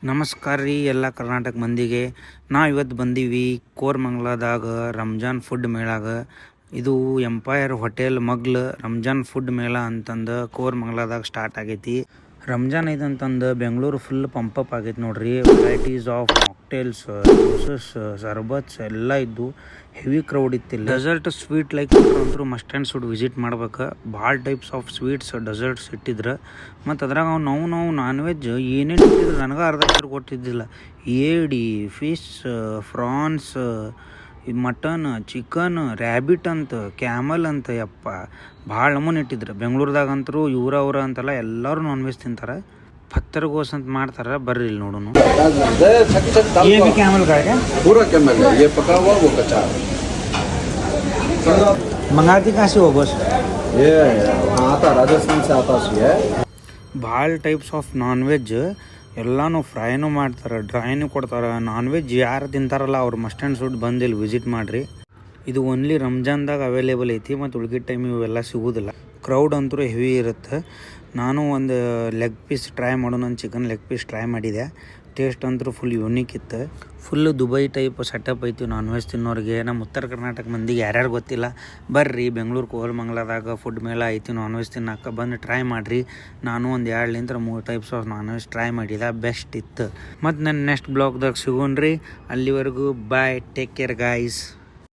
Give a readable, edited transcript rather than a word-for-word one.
ನಮಸ್ಕಾರ ರೀ ಎಲ್ಲ ಕರ್ನಾಟಕ ಮಂದಿಗೆ. ನಾವು ಇವತ್ತು ಬಂದೀವಿ ಕೋರಮಂಗಲದಾಗ ರಂಜಾನ್ ಫುಡ್ ಮೇಳಾಗ. ಇದು ಎಂಪೈರ್ ಹೋಟೆಲ್ ಮಗ್ಲ್ ರಂಜಾನ್ ಫುಡ್ ಮೇಳ ಅಂತಂದು ಕೋರಮಂಗಲದಾಗ ಸ್ಟಾರ್ಟ್ ಆಗೈತಿ. ರಂಜಾನ್ ಇದಂತಂದು ಬೆಂಗಳೂರು ಫುಲ್ ಪಂಪಪ್ ಆಗೈತಿ ನೋಡ್ರಿ. ವೆರೈಟೀಸ್ ಆಫ್ ಮಾಕ್ಟೇಲ್ಸ್, ಜ್ಯೂಸಸ್, ಸರ್ಬತ್ಸ್ ಎಲ್ಲ ಇದ್ದು ಹೆವಿ ಕ್ರೌಡ್ ಇತ್ತಿಲ್ಲ. ಡೆಸರ್ಟ್ ಸ್ವೀಟ್ ಲೈಕ್ ಅಂತೂ ಮಸ್ಟ್ ಆ್ಯಂಡ್ ಶುಡ್ ವಿಸಿಟ್ ಮಾಡ್ಬೇಕು. ಭಾಳ ಟೈಪ್ಸ್ ಆಫ್ ಸ್ವೀಟ್ಸ್ ಡೆಸರ್ಟ್ಸ್ ಇಟ್ಟಿದ್ರು. ಮತ್ತು ಅದ್ರಾಗ ನಾವು ನಾನ್ ವೆಜ್ ಏನೇನು ಇಟ್ಟಿದ್ರು ನನಗೆ ಅರ್ಧ ಕೊಟ್ಟಿದ್ದಿಲ್ಲ. ಏಡಿ, fish, France, mutton, chicken, rabbit ಅಂತ, ಕ್ಯಾಮಲ್ ಅಂತ, ಯಪ್ಪ ಭಾಳ ನಮೂನೆ ಇಟ್ಟಿದ್ರು. ಬೆಂಗಳೂರದಾಗಂತರೂ ಅವ್ರ ಅಂತಲ್ಲ ಎಲ್ಲರೂ ನಾನ್ ವೆಜ್ ತಿಂತಾರೆ. ಪತ್ತರಗೋಸ್ ಅಂತ ಮಾಡ್ತಾರೆ, ಬರ್ರಿ ಇಲ್ಲಿ ನೋಡೋಣ. ಕ್ಯಾಮಲ್ ಗಾಯ पूरा कैमल है, ये पका हुआ वो कच्चा। मंगाती कहाँ से हो बस? ये आता राजस्थान से आता है। ಭಾಳ ಟೈಪ್ಸ್ ಆಫ್ ನಾನ್ ವೆಜ್ ಎಲ್ಲನೂ ಫ್ರೈನೂ ಮಾಡ್ತಾರೆ, ಡ್ರೈನೂ ಕೊಡ್ತಾರೆ. ನಾನ್ ವೆಜ್ ಯಾರು ತಿಂತಾರಲ್ಲ ಅವ್ರು ಮಸ್ಟ್ ಆ್ಯಂಡ್ ಶುಡ್ ಬಂದು ಇಲ್ಲಿ ವಿಸಿಟ್ ಮಾಡಿರಿ. ಇದು ಓನ್ಲಿ ರಂಜಾನ್ದಾಗ ಅವೈಲೇಬಲ್ ಐತಿ, ಮತ್ತು ಉಳ್ಗಿದ ಟೈಮ್ ಇವೆಲ್ಲ ಸಿಗೋದಿಲ್ಲ. ಕ್ರೌಡ್ ಅಂತೂ ಹೆವಿ ಇರುತ್ತೆ. ನಾನು ಒಂದು ಲೆಗ್ ಪೀಸ್ ಟ್ರೈ ಮಾಡೋಣ, ಚಿಕನ್ ಲೆಗ್ ಪೀಸ್ ಟ್ರೈ ಮಾಡಿದೆ. ಟೇಸ್ಟ್ ಅಂತೂ ಫುಲ್ ಯೂನಿಕ್ ಇತ್ತು. ಫುಲ್ಲು ದುಬೈ ಟೈಪ್ ಸೆಟಪ್ ಐತಿ ನಾನ್ ವೆಜ್ ತಿನ್ನೋರಿಗೆ. ನಮ್ಮ ಉತ್ತರ ಕರ್ನಾಟಕ ಮಂದಿಗೆ ಯಾರ್ಯಾರು ಗೊತ್ತಿಲ್ಲ, ಬರ್ರಿ ಬೆಂಗಳೂರು ಕೋರಮಂಗಲದಾಗ ಫುಡ್ ಮೇಳ ಐತಿ ನಾನ್ ವೆಜ್ ತಿನ್ನಕ್ಕೆ ಬಂದು ಟ್ರೈ ಮಾಡಿರಿ. ನಾನು ಒಂದು 2-3 types of non veg try ಮಾಡಿದೆ, ಬೆಸ್ಟ್ ಇತ್ತು. ಮತ್ತು ನನ್ನ ನೆಕ್ಸ್ಟ್ ಬ್ಲಾಗ್ದಾಗ ಸಿಗೋಣ್ರಿ. ಅಲ್ಲಿವರೆಗೂ ಬಾಯ್, ಟೇಕ್ ಕೇರ್ ಗಾಯ್ಸ್.